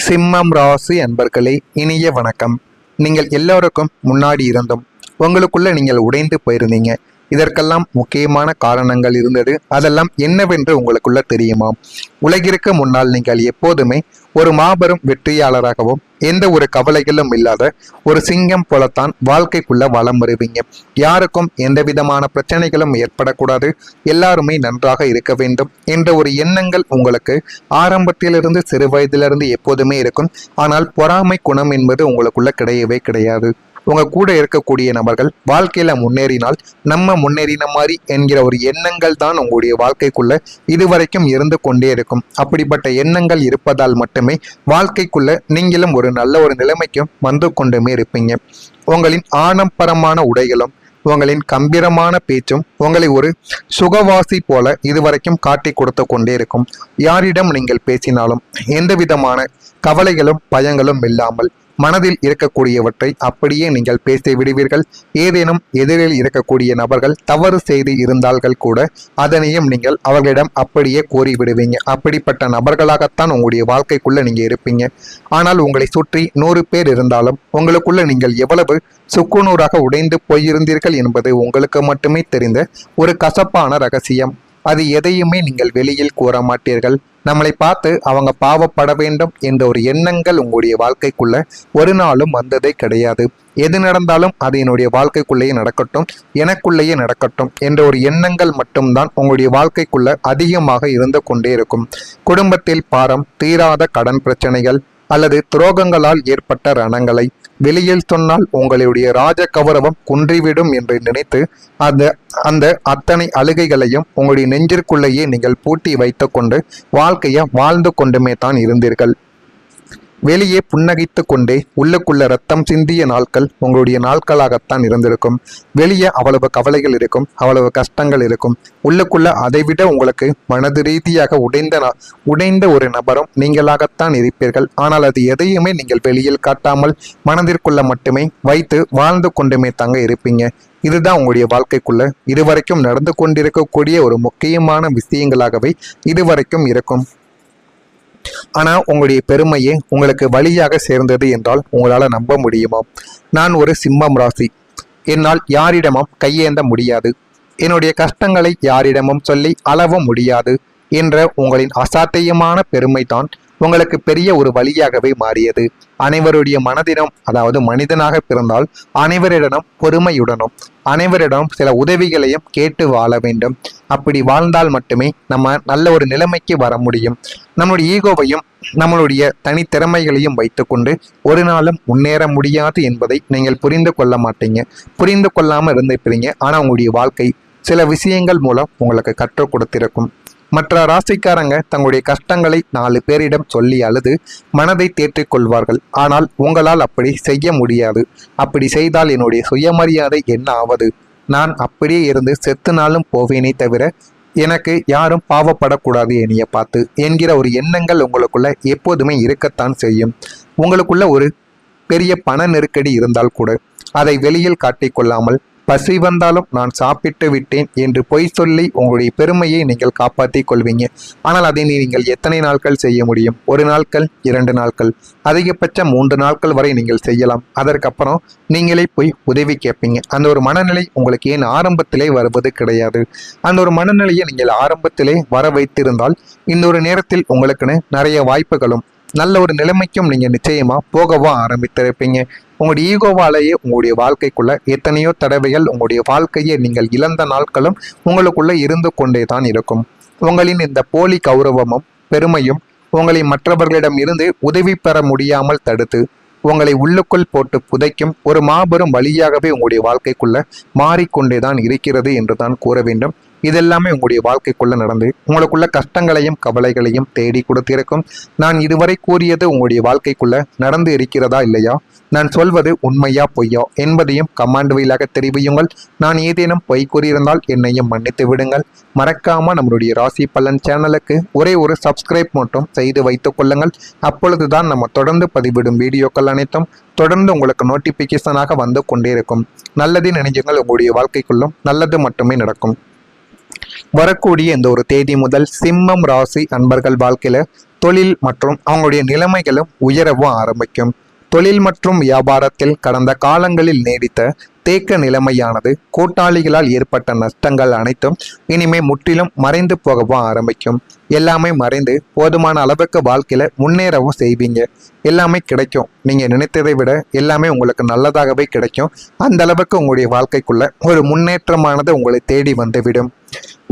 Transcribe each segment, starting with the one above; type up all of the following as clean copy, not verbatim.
சிம்மம் ராசி அன்பர்களே, இனிய வணக்கம். நீங்கள் எல்லோருக்கும் முன்னாடி இருந்தும் உங்களுக்குள்ள நீங்கள் உடைந்து போயிருந்தீங்க. இதற்கெல்லாம் முக்கியமான காரணங்கள் இருந்தது. அதெல்லாம் என்னவென்று உங்களுக்குள்ள தெரியுமா? உலகிற்கு முன்னால் நீங்கள் எப்போதுமே ஒரு மாபெரும் வெற்றியாளராகவும் எந்த ஒரு கவலைகளும் இல்லாத ஒரு சிங்கம் போலத்தான் வாழ்க்கைக்குள்ள வலம் வருவீங்க. யாருக்கும் எந்த விதமான பிரச்சனைகளும் ஏற்படக்கூடாது, எல்லாருமே நன்றாக இருக்க வேண்டும் என்ற ஒரு எண்ணங்கள் உங்களுக்கு ஆரம்பத்திலிருந்து சிறு வயதிலிருந்து எப்போதுமே இருக்கும். ஆனால் பொறாமை குணம் என்பது உங்களுக்குள்ள கிடையவே கிடையாது. உங்க கூட இருக்கக்கூடிய நபர்கள் வாழ்க்கையில முன்னேறினால் நம்ம முன்னேறின மாதிரி என்கிற ஒரு எண்ணங்கள் தான் உங்களுடைய வாழ்க்கைக்குள்ள இதுவரைக்கும் இருந்து கொண்டே இருக்கும். அப்படிப்பட்ட எண்ணங்கள் இருப்பதால் மட்டுமே வாழ்க்கைக்குள்ள நீங்களும் ஒரு நல்ல ஒரு நிலைமைக்கும் வந்து கொண்டுமே இருப்பீங்க. உங்களின் ஆடம்பரமான உடைகளும் உங்களின் கம்பீரமான பேச்சும் உங்களை ஒரு சுகவாசி போல இதுவரைக்கும் காட்டி கொடுத்து கொண்டே இருக்கும். யாரிடம் நீங்கள் பேசினாலும் எந்த விதமான கவலைகளும் பயங்களும் இல்லாமல் மனதில் இருக்கக்கூடியவற்றை அப்படியே நீங்கள் பேசி விடுவீர்கள். ஏதேனும் எதிரில் இருக்கக்கூடிய நபர்கள் தவறு செய்து இருந்தால்கள் கூட அதனையும் நீங்கள் அவர்களிடம் அப்படியே கூறி விடுவீங்க. அப்படிப்பட்ட நபர்களாகத்தான் உங்களுடைய வாழ்க்கைக்குள்ள நீங்க இருப்பீங்க. ஆனால் உங்களை சுற்றி 100 பேர் இருந்தாலும் உங்களுக்குள்ள நீங்கள் எவ்வளவு சுக்குநூறாக உடைந்து போயிருந்தீர்கள் என்பது உங்களுக்கு மட்டுமே தெரிந்த ஒரு கசப்பான ரகசியம். அது எதையுமே நீங்கள் வெளியில் கூற மாட்டீர்கள். நம்மளை பார்த்து அவங்க பாவப்பட வேண்டும் என்ற ஒரு எண்ணங்கள் உங்களுடைய வாழ்க்கைக்குள்ள ஒரு நாளும் வந்ததே கிடையாது. எது நடந்தாலும் அது என்னுடைய வாழ்க்கைக்குள்ளேயே நடக்கட்டும், எனக்குள்ளேயே நடக்கட்டும் என்ற ஒரு எண்ணங்கள் மட்டும்தான் உங்களுடைய வாழ்க்கைக்குள்ள அதிகமாக இருந்து கொண்டே இருக்கும். குடும்பத்தில் பாரம், தீராத கடன் பிரச்சனைகள் அல்லது துரோகங்களால் ஏற்பட்ட ரணங்களை வெளியில் சொன்னால் உங்களுடைய ராஜ கௌரவம் குன்றிவிடும் என்று நினைத்து அந்த அத்தனை அழுகைகளையும் உங்களுடைய நெஞ்சிற்குள்ளேயே நீங்கள் பூட்டி வைத்து கொண்டு வாழ்க்கையை வாழ்ந்து கொண்டுமே தான் இருந்தீர்கள். வெளியே புன்னகைத்து கொண்டே உள்ளுக்குள்ள ரத்தம் சிந்திய நாட்கள் உங்களுடைய நாட்களாகத்தான் இருந்திருக்கும். வெளியே அவ்வளவு கவலைகள் இருக்கும், அவ்வளவு கஷ்டங்கள் இருக்கும். உள்ளுக்குள்ள அதைவிட உங்களுக்கு மனது ரீதியாக உடைந்த ஒரு நபரும் நீங்களாகத்தான் இருப்பீர்கள். ஆனால் அது எதையுமே நீங்கள் வெளியில் காட்டாமல் மனதிற்குள்ள மட்டுமே வைத்து வாழ்ந்து கொண்டுமே தாங்க இருப்பீங்க. இதுதான் உங்களுடைய வாழ்க்கைக்குள்ள இதுவரைக்கும் நடந்து கொண்டிருக்கக்கூடிய ஒரு முக்கியமான விஷயங்களாகவே இதுவரைக்கும் இருக்கும். ஆனா உங்களுடைய பெருமையே உங்களுக்கு வழியாக சேர்ந்தது என்றால் உங்களால நம்ப முடியுமா? நான் ஒரு சிம்மம் ராசி. என்னால் யாரிடமும் கையேந்த முடியாது, என்னுடைய கஷ்டங்களை யாரிடமும் சொல்லி அளவும் முடியாது என்ற உங்களின் அசாத்தியமான பெருமை தான் உங்களுக்கு பெரிய ஒரு வழியாகவே மாறியது. அனைவருடைய மனதிடம், அதாவது மனிதனாக பிறந்தால் அனைவரிடமும் பொறுமையுடனும் அனைவரிடம் சில உதவிகளையும் கேட்டு வாழ வேண்டும். அப்படி வாழ்ந்தால் மட்டுமே நம்ம நல்ல ஒரு நிலைமைக்கு வர முடியும். நம்மளுடைய ஈகோவையும் நம்மளுடைய தனித்திறமைகளையும் வைத்துக்கொண்டு ஒரு நாளும் முன்னேற முடியாது என்பதை நீங்கள் புரிந்து கொள்ள மாட்டீங்க. புரிந்து கொள்ளாமல் இருந்திருப்பீங்க. ஆனால் உங்களுடைய வாழ்க்கை சில விஷயங்கள் மூலம் உங்களுக்கு கற்றுக் கொடுத்திருக்கும். மற்ற ராசிக்காரங்க தங்களுடைய கஷ்டங்களை 4 பேரிடம் சொல்லி அழுது மனதை தேற்றிக் கொள்வார்கள். ஆனால் உங்களால் அப்படி செய்ய முடியாது. அப்படி செய்தால் என்னுடைய சுயமரியாதை என்ன ஆவது? நான் அப்படியே இருந்து செத்துனாலும் போவேனே தவிர எனக்கு யாரும் பாவப்படக்கூடாது என்னைய பார்த்து என்கிற ஒரு எண்ணங்கள் உங்களுக்குள்ள எப்போதுமே இருக்கத்தான் செய்யும். உங்களுக்குள்ள ஒரு பெரிய பண நெருக்கடி இருந்தால் கூட அதை வெளியில் காட்டிக்கொள்ளாமல் பசி வந்தாலும் நான் சாப்பிட்டு விட்டேன் என்று பொய் சொல்லி உங்களுடைய பெருமையை நீங்கள் காப்பாற்றி கொள்வீங்க. ஆனால் அதை நீங்கள் எத்தனை நாட்கள் செய்ய முடியும்? 1 நாட்கள், 2 நாட்கள், அதிகபட்சம் 3 நாட்கள் வரை நீங்கள் செய்யலாம். அதற்கப்புறம் நீங்களே போய் உதவி கேட்பீங்க. அந்த ஒரு மனநிலை உங்களுக்கு ஏன் ஆரம்பத்திலே வருவது கிடையாது? அந்த ஒரு மனநிலையை நீங்கள் ஆரம்பத்திலே வர வைத்திருந்தால் இந்த ஒரு நேரத்தில் உங்களுக்குன்னு நிறைய வாய்ப்புகளும் நல்ல ஒரு நிலைமைக்கும் நீங்கள் நிச்சயமா போகவா ஆரம்பித்திருப்பீங்க. உங்களுடைய ஈகோவாலேயே உங்களுடைய வாழ்க்கைக்குள்ள எத்தனையோ தடவைகள் உங்களுடைய வாழ்க்கையை நீங்கள் இழந்த நாட்களும் உங்களுக்குள்ள இருந்து கொண்டே தான் இருக்கும். உங்களின் இந்த போலி கௌரவமும் பெருமையும் உங்களை மற்றவர்களிடம் இருந்து உதவி பெற முடியாமல் தடுத்து உங்களை உள்ளுக்குள் போட்டு புதைக்கும் ஒரு மாபெரும் வழியாகவே உங்களுடைய வாழ்க்கைக்குள்ள மாறிக்கொண்டே தான் இருக்கிறது என்று தான் கூற வேண்டும். இதெல்லாமே உங்களுடைய வாழ்க்கைக்குள்ள நடந்து உங்களுக்குள்ள கஷ்டங்களையும் கவலைகளையும் தேடி கொடுத்திருக்கும். நான் இதுவரை கூறியது உங்களுடைய வாழ்க்கைக்குள்ள நடந்து இருக்கிறதா இல்லையா? நான் சொல்வது உண்மையா பொய்யா என்பதையும் கமெண்ட் வாயிலாக தெரிவியுங்கள். நான் ஏதேனும் பொய் கூறியிருந்தால் என்னையும் மன்னித்து விடுங்கள். மறக்காம நம்மளுடைய ராசி பலன் சேனலுக்கு ஒரே ஒரு சப்ஸ்கிரைப் மட்டும் செய்து வைத்துக் கொள்ளுங்கள். அப்பொழுதுதான் நம்ம தொடர்ந்து பதிவிடும் வீடியோக்கள் அனைத்தும் தொடர்ந்து உங்களுக்கு நோட்டிபிகேஷனாக வந்து கொண்டே இருக்கும். நல்லது நினைஞ்சுங்கள். உங்களுடைய வாழ்க்கைக்குள்ளும் நல்லது மட்டுமே நடக்கும். வரக்கூடிய இந்த ஒரு தேதி முதல் சிம்மம் ராசி அன்பர்கள் வாழ்க்கையில தொழில் மற்றும் அவங்களுடைய நிலைமைகளும் உயரவும் ஆரம்பிக்கும். தொழில் மற்றும் வியாபாரத்தில் கடந்த காலங்களில் நீடித்த தேக்க நிலைமையானது கூட்டாளிகளால் ஏற்பட்ட நஷ்டங்கள் அனைத்தும் இனிமே முற்றிலும் மறைந்து போகவும் ஆரம்பிக்கும். எல்லாமே மறைந்து போதுமான அளவுக்கு வாழ்க்கையில முன்னேறவும் செய்வீங்க. எல்லாமே கிடைக்கும். நீங்க நினைத்ததை விட எல்லாமே உங்களுக்கு நல்லதாகவே கிடைக்கும். அந்த அளவுக்கு உங்களுடைய வாழ்க்கைக்குள்ள ஒரு முன்னேற்றமானது உங்களை தேடி வந்துவிடும்.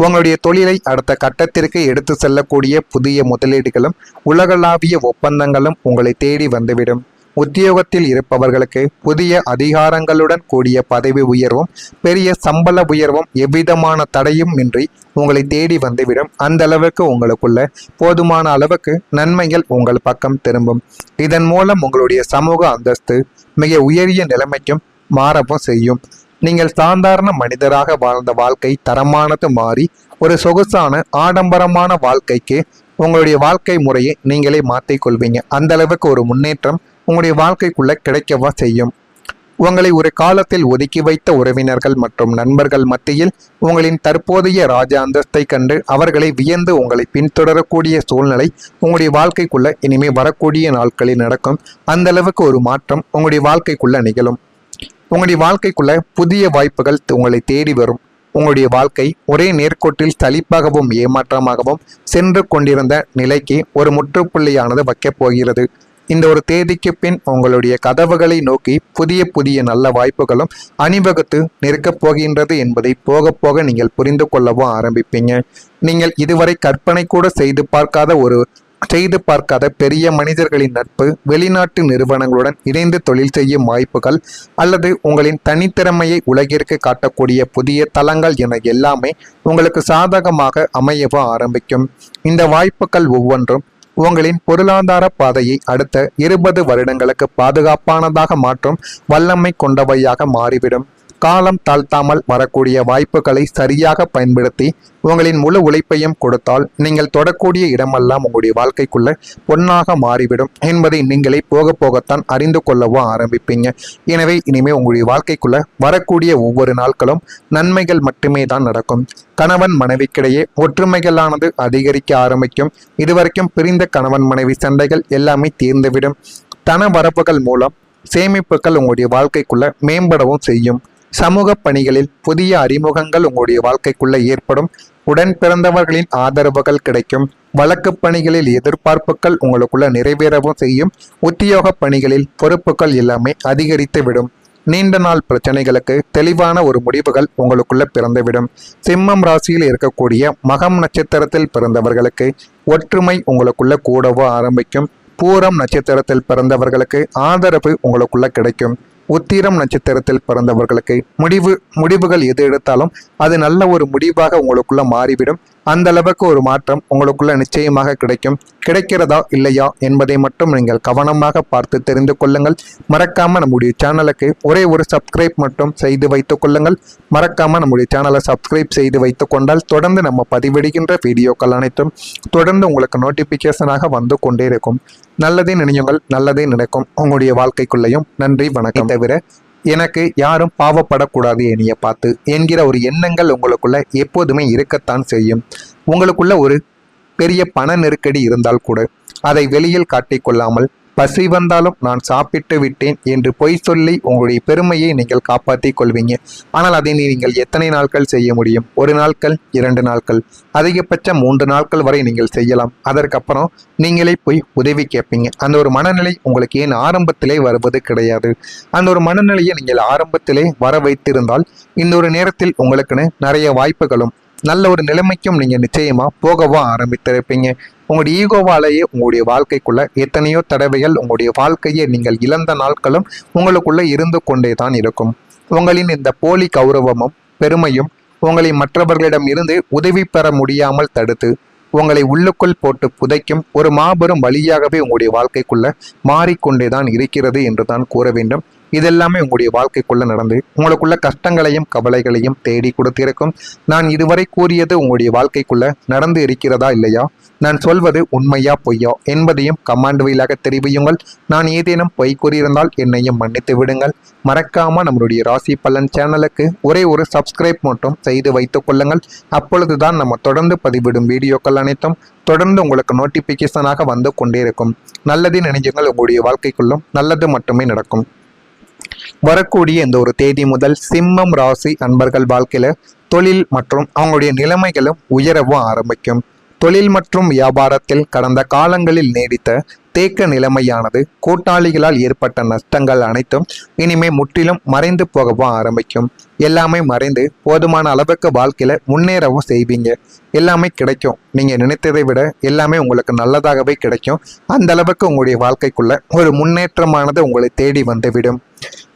உங்களுடைய தொழிலை அடுத்த கட்டத்திற்கு எடுத்து செல்லக்கூடிய புதிய முதலீடுகளும் உலகளாவிய ஒப்பந்தங்களும் உங்களை தேடி வந்துவிடும். உத்தியோகத்தில் இருப்பவர்களுக்கு புதிய அதிகாரங்களுடன் கூடிய பதவி உயர்வும் பெரிய சம்பள உயர்வும் எவ்விதமான தடையும் இன்றி உங்களை தேடி வந்துவிடும். அந்த அளவுக்கு உங்களுக்குள்ள போதுமான அளவுக்கு நன்மைகள் உங்கள் பக்கம் திரும்பும். இதன் மூலம் உங்களுடைய சமூக அந்தஸ்து மிக உயரிய நிலைமைக்கும் மாறவும் செய்யும். நீங்கள் சாதாரண மனிதராக வாழ்ந்த வாழ்க்கை தரமானது மாறி ஒரு சொகுசான ஆடம்பரமான வாழ்க்கைக்கு உங்களுடைய வாழ்க்கை முறையை நீங்களே மாற்றிக்கொள்வீங்க. அந்த அளவுக்கு ஒரு முன்னேற்றம் உங்களுடைய வாழ்க்கைக்குள்ள கிடைக்கவா செய்யும். உங்களை ஒரு காலத்தில் ஒதுக்கி வைத்த உறவினர்கள் மற்றும் நண்பர்கள் மத்தியில் உங்களின் தற்போதைய ராஜ அந்தஸ்தை கண்டு அவர்களை வியந்து உங்களை பின்தொடரக்கூடிய சூழ்நிலை உங்களுடைய வாழ்க்கைக்குள்ள இனிமே வரக்கூடிய நாட்களில் நடக்கும். அந்த அளவுக்கு ஒரு மாற்றம் உங்களுடைய வாழ்க்கைக்குள்ள நிகழும். உங்களுடைய வாழ்க்கைக்குள்ள புதிய வாய்ப்புகள் உங்களை தேடி வரும். உங்களுடைய வாழ்க்கை ஒரே நேர்கோட்டில் சலிப்பாகவும் ஏமாற்றமாகவும் சென்று கொண்டிருந்த நிலைக்கு ஒரு முற்றுப்புள்ளியானது வைக்கப் போகிறது. இந்த ஒரு தேதிக்கு பின் உங்களுடைய கதவுகளை நோக்கி புதிய புதிய நல்ல வாய்ப்புகளும் அணிவகுத்து நிற்கப் போகின்றது என்பதை போக போக நீங்கள் புரிந்து கொள்ளவும் ஆரம்பிப்பீங்க. நீங்கள் இதுவரை கற்பனை கூட செய்து பார்க்காத பெரிய மனிதர்களின் நட்பு, வெளிநாட்டு நிறுவனங்களுடன் இணைந்து தொழில் செய்யும் வாய்ப்புகள் அல்லது உங்களின் தனித்திறமையை உலகிற்கு காட்டக்கூடிய புதிய தளங்கள் என எல்லாமே உங்களுக்கு சாதகமாக அமையவும் ஆரம்பிக்கும். இந்த வாய்ப்புகள் ஒவ்வொன்றும் உங்களின் பொருளாதார பாதையை அடுத்த 20 வருடங்களுக்கு பாதுகாப்பானதாக மாற்றும் வல்லமை கொண்டவையாக மாறிவிடும். காலம் தாழ்த்தாமல் வரக்கூடிய வாய்ப்புகளை சரியாக பயன்படுத்தி உங்களின் முழு உழைப்பையும் கொடுத்தால் நீங்கள் தொடக்கூடிய இடமெல்லாம் உங்களுடைய வாழ்க்கைக்குள்ள பொன்னாக மாறிவிடும் என்பதை நீங்களே போக போகத்தான் அறிந்து கொள்ளவும் ஆரம்பிப்பீங்க. எனவே இனிமே உங்களுடைய வாழ்க்கைக்குள்ள வரக்கூடிய ஒவ்வொரு நாட்களும் நன்மைகள் மட்டுமே தான் நடக்கும். கணவன் மனைவிக்கிடையே ஒற்றுமைகளானது அதிகரிக்க ஆரம்பிக்கும். இதுவரைக்கும் பிரிந்த கணவன் மனைவி சண்டைகள் எல்லாமே தீர்ந்துவிடும். தன வரப்புகள் மூலம் சேமிப்புகள் உங்களுடைய வாழ்க்கைக்குள்ள மேம்படவும் செய்யும். சமூக பணிகளில் புதிய அறிமுகங்கள் உங்களுடைய வாழ்க்கைக்குள்ள ஏற்படும். உடன் பிறந்தவர்களின் ஆதரவுகள் கிடைக்கும். வழக்கு பணிகளில் எதிர்பார்ப்புகள் உங்களுக்குள்ள நிறைவேறவும் செய்யும். உத்தியோக பணிகளில் பொறுப்புகள் எல்லாமே அதிகரித்து விடும். நீண்ட நாள் பிரச்சனைகளுக்கு தெளிவான ஒரு முடிவுகள் உங்களுக்குள்ள பிறந்துவிடும். சிம்மம் ராசியில் இருக்கக்கூடிய மகம் நட்சத்திரத்தில் பிறந்தவர்களுக்கு ஒற்றுமை உங்களுக்குள்ள கூடவோ ஆரம்பிக்கும். பூரம் நட்சத்திரத்தில் பிறந்தவர்களுக்கு ஆதரவு உங்களுக்குள்ள கிடைக்கும். உத்திரம் நட்சத்திரத்தில் பிறந்தவர்களுக்கு முடிவுகள் எது எடுத்தாலும் அது நல்ல ஒரு முடிவாக உங்களுக்குள்ள மாறிவிடும். அந்த அளவுக்கு ஒரு மாற்றம் உங்களுக்குள்ள நிச்சயமாக கிடைக்கும். கிடைக்கிறதா இல்லையா என்பதை மட்டும் நீங்கள் கவனமாக பார்த்து தெரிந்து கொள்ளுங்கள். மறக்காம நம்முடைய சேனலுக்கு ஒரே ஒரு சப்ஸ்கிரைப் மட்டும் செய்து வைத்துக் கொள்ளுங்கள். மறக்காம நம்முடைய சேனலை சப்ஸ்கிரைப் செய்து வைத்துக் கொண்டால் தொடர்ந்து நம்ம பதிவிடுகின்ற வீடியோக்கள் அனைத்தும் தொடர்ந்து உங்களுக்கு நோட்டிபிகேஷனாக வந்து கொண்டே இருக்கும். நல்லதே நினையுங்கள், நல்லதே நடக்கும் உங்களுடைய வாழ்க்கைக்குள்ளேயும். நன்றி, வணக்கம். தவிர எனக்கு யாரும் பாவப்படக்கூடாது என்னைய பார்த்து என்கிற ஒரு எண்ணங்கள் உங்களுக்குள்ள எப்போதுமே இருக்கத்தான் செய்யும். உங்களுக்குள்ள ஒரு பெரிய பண நெருக்கடி இருந்தால் கூட அதை வெளியில் காட்டிக்கொள்ளாமல் பசி வந்தாலும் நான் சாப்பிட்டு விட்டேன் என்று பொய் சொல்லி உங்களுடைய பெருமையை நீங்கள் காப்பாற்றி கொள்வீங்க. ஆனால் அதை நீங்கள் எத்தனை நாட்கள் செய்ய முடியும்? 1 நாட்கள், 2 நாட்கள், அதிகபட்சம் 3 நாட்கள் வரை நீங்கள் செய்யலாம். அதற்கப்புறம் நீங்களே போய் உதவி கேட்பீங்க. அந்த ஒரு மனநிலை உங்களுக்கு ஏன் ஆரம்பத்திலே வருவது கிடையாது? அந்த ஒரு மனநிலையை நீங்கள் ஆரம்பத்திலே வர வைத்திருந்தால் இந்த ஒரு நேரத்தில் உங்களுக்குன்னு நிறைய வாய்ப்புகளும் நல்ல ஒரு நிலைமைக்கும் நீங்கள் நிச்சயமாக போகவோ ஆரம்பித்திருப்பீங்க. உங்களுடைய ஈகோவாலேயே உங்களுடைய வாழ்க்கைக்குள்ள எத்தனையோ தடவைகள் உங்களுடைய வாழ்க்கையை நீங்கள் இழந்த நாட்களும் உங்களுக்குள்ள இருந்து கொண்டே தான் இருக்கும். உங்களின் இந்த போலி கௌரவமும் பெருமையும் உங்களை மற்றவர்களிடம் இருந்து உதவி பெற முடியாமல் தடுத்து உங்களை உள்ளுக்குள் போட்டு புதைக்கும் ஒரு மாபெரும் வழியாகவே உங்களுடைய வாழ்க்கைக்குள்ள மாறிக்கொண்டே தான் இருக்கிறது என்று தான் கூற வேண்டும். இதெல்லாமே உங்களுடைய வாழ்க்கைக்குள்ள நடந்து உங்களுக்குள்ள கஷ்டங்களையும் கவலைகளையும் தேடி கொடுத்திருக்கும். நான் இதுவரை கூறியது உங்களுடைய வாழ்க்கைக்குள்ள நடந்து இருக்கிறதா இல்லையா, நான் சொல்வது உண்மையா பொய்யா என்பதையும் கமாண்ட் வழியாக தெரிவியுங்கள். நான் ஏதேனும் பொய் கூறியிருந்தால் என்னையும் மன்னித்து விடுங்கள். மறக்காம நம்மளுடைய ராசி பலன் சேனலுக்கு ஒரே ஒரு சப்ஸ்கிரைப் மட்டும் செய்து வைத்துக் கொள்ளுங்கள். அப்பொழுதுதான் நம்ம தொடர்ந்து பதிவிடும் வீடியோக்கள் அனைத்தும் தொடர்ந்து உங்களுக்கு நோட்டிபிகேஷனாக வந்து கொண்டே இருக்கும். நல்லது நினைஞ்சுங்கள், உங்களுடைய வாழ்க்கைக்குள்ளும் நல்லது மட்டுமே நடக்கும். வரக்கூடிய இந்த ஒரு தேதி முதல் சிம்மம் ராசி அன்பர்கள் வாழ்க்கையில தொழில் மற்றும் அவங்களுடைய நிலைமைகளும் உயரவும் ஆரம்பிக்கும். தொழில் மற்றும் வியாபாரத்தில் கடந்த காலங்களில் நீடித்த தேக்க நிலைமையானது கூட்டாளிகளால் ஏற்பட்ட நஷ்டங்கள் அனைத்தும் இனிமே முற்றிலும் மறைந்து போகவும் ஆரம்பிக்கும். எல்லாமே மறைந்து போதுமான அளவுக்கு வாழ்க்கையில முன்னேறவும் செய்வீங்க. எல்லாமே கிடைக்கும். நீங்க நினைத்ததை விட எல்லாமே உங்களுக்கு நல்லதாகவே கிடைக்கும். அந்த அளவுக்கு உங்களுடைய வாழ்க்கைக்குள்ள ஒரு முன்னேற்றமானது உங்களை தேடி வந்துவிடும்.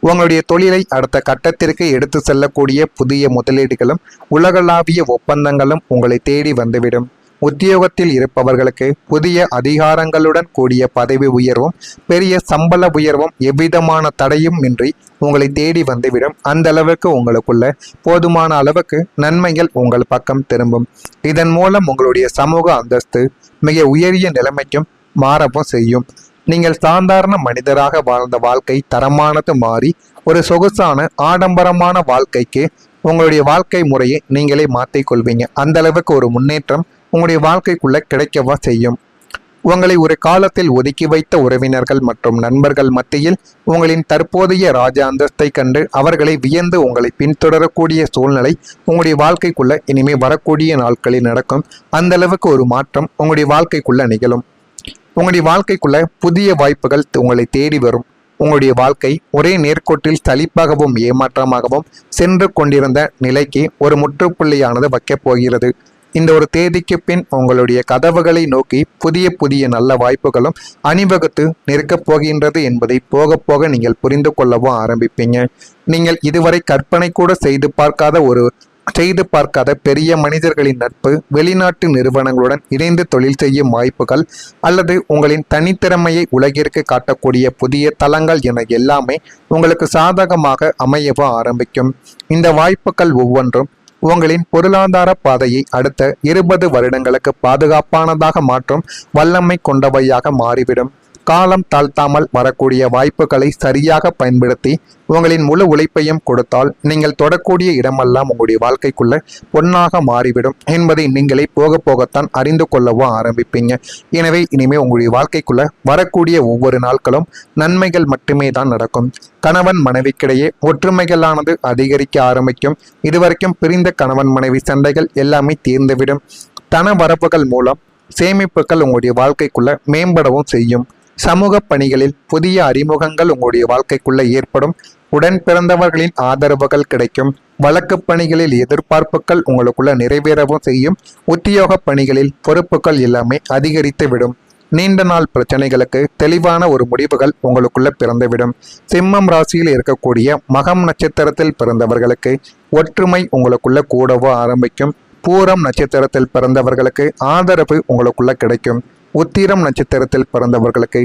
உங்களுடைய தொழிலை அடுத்த கட்டத்திற்கு எடுத்து செல்லக்கூடிய புதிய முதலீடுகளும் உலகளாவிய ஒப்பந்தங்களும் உங்களை தேடி வந்துவிடும். உத்தியோகத்தில் இருப்பவர்களுக்கு புதிய அதிகாரங்களுடன் கூடிய பதவி உயர்வும் பெரிய சம்பள உயர்வும் எவ்விதமான தடையும் இன்றி உங்களை தேடி வந்துவிடும். அந்த அளவுக்கு உங்களுக்குள்ள போதுமான அளவுக்கு நன்மைகள் உங்கள் பக்கம் திரும்பும். இதன் மூலம் உங்களுடைய சமூக அந்தஸ்து மிக உயரிய நிலைமைக்கும் மாறவும் செய்யும். நீங்கள் சாதாரண மனிதராக வாழ்ந்த வாழ்க்கை தரமானது மாறி ஒரு சொகுசான ஆடம்பரமான வாழ்க்கைக்கு உங்களுடைய வாழ்க்கை முறையை நீங்களே மாற்றிக்கொள்வீங்க. அந்த அளவுக்கு ஒரு முன்னேற்றம் உங்களுடைய வாழ்க்கைக்குள்ள கிடைக்கவா செய்யும். உங்களை ஒரு காலத்தில் ஒதுக்கி வைத்த உறவினர்கள் மற்றும் நண்பர்கள் மத்தியில் உங்களின் தற்போதைய ராஜ அந்தஸ்தை கண்டு அவர்களை வியந்து உங்களை பின்தொடரக்கூடிய சூழ்நிலை உங்களுடைய வாழ்க்கைக்குள்ள இனிமே வரக்கூடிய நாட்களில் நடக்கும். அந்த அளவுக்கு ஒரு மாற்றம் உங்களுடைய வாழ்க்கைக்குள்ள நிகழும். உங்களுடைய வாழ்க்கைக்குள்ள புதிய வாய்ப்புகள் உங்களை தேடி வரும். உங்களுடைய வாழ்க்கை ஒரே நேர்கோட்டில் சலிப்பாகவும் ஏமாற்றமாகவும் சென்று கொண்டிருந்த நிலைக்கு ஒரு முற்றுப்புள்ளியானது வைக்கப் போகிறது. இந்த ஒரு தேதிக்கு பின் உங்களுடைய கதவுகளை நோக்கி புதிய புதிய நல்ல வாய்ப்புகளும் அணிவகுத்து நிற்கப் போகின்றது என்பதை போக போக நீங்கள் புரிந்து கொள்ளவும் ஆரம்பிப்பீங்க. நீங்கள் இதுவரை கற்பனை கூட செய்து பார்க்காத பெரிய மனிதர்களின் நட்பு, வெளிநாட்டு நிறுவனங்களுடன் இணைந்து தொழில் செய்யும் வாய்ப்புகள் அல்லது உங்களின் தனித்திறமையை உலகிற்கு காட்டக்கூடிய புதிய தளங்கள் என எல்லாமே உங்களுக்கு சாதகமாக அமையவும் ஆரம்பிக்கும். இந்த வாய்ப்புகள் ஒவ்வொன்றும் உங்களின் பொருளாதார பாதையை அடுத்த 20 வருடங்களுக்கு பாதுகாப்பானதாக மாற்றும் வல்லமை கொண்டவையாக மாறிவிடும். காலம் தாழ்த்தாமல் வரக்கூடிய வாய்ப்புகளை சரியாக பயன்படுத்தி உங்களின் முழு உழைப்பையும் கொடுத்தால் நீங்கள் தொடக்கூடிய இடமெல்லாம் உங்களுடைய வாழ்க்கைக்குள்ள பொன்னாக மாறிவிடும் என்பதை நீங்களே போக போகத்தான் அறிந்து கொள்ளவும் ஆரம்பிப்பீங்க. எனவே இனிமே உங்களுடைய வாழ்க்கைக்குள்ள வரக்கூடிய ஒவ்வொரு நாட்களும் நன்மைகள் மட்டுமே தான் நடக்கும். கணவன் மனைவிக்கிடையே ஒற்றுமைகளானது அதிகரிக்க ஆரம்பிக்கும். இதுவரைக்கும் பிரிந்த கணவன் மனைவி சண்டைகள் எல்லாமே தீர்ந்துவிடும். தன வரப்புகள் மூலம் சேமிப்புகள் உங்களுடைய வாழ்க்கைக்குள்ள மேம்படவும் செய்யும். சமூக பணிகளில் புதிய அறிமுகங்கள் உங்களுடைய வாழ்க்கைக்குள்ள ஏற்படும். உடன் பிறந்தவர்களின் ஆதரவுகள் கிடைக்கும். வழக்கு பணிகளில் எதிர்பார்ப்புகள் உங்களுக்குள்ள நிறைவேறவும் செய்யும். உத்தியோக பணிகளில் பொறுப்புகள் எல்லாமே அதிகரித்து விடும். நீண்ட நாள் பிரச்சனைகளுக்கு தெளிவான ஒரு முடிவுகள் உங்களுக்குள்ள பிறந்துவிடும். சிம்மம் ராசியில் இருக்கக்கூடிய மகம் நட்சத்திரத்தில் பிறந்தவர்களுக்கு ஒற்றுமை உங்களுக்குள்ள கூடவோ ஆரம்பிக்கும். பூரம் நட்சத்திரத்தில் பிறந்தவர்களுக்கு ஆதரவு உங்களுக்குள்ள கிடைக்கும். உத்திரம் நட்சத்திரத்தில் பிறந்தவர்களுக்கு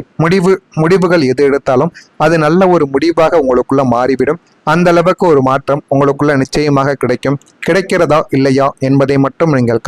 முடிவுகள் எது எடுத்தாலும் அது நல்ல ஒரு முடிவாக உங்களுக்குள்ள மாறிவிடும். அந்த அளவுக்கு ஒரு மாற்றம் உங்களுக்குள்ள நிச்சயமாக கிடைக்கும். கிடைக்கிறதா இல்லையா என்பதை மட்டும் நீங்கள்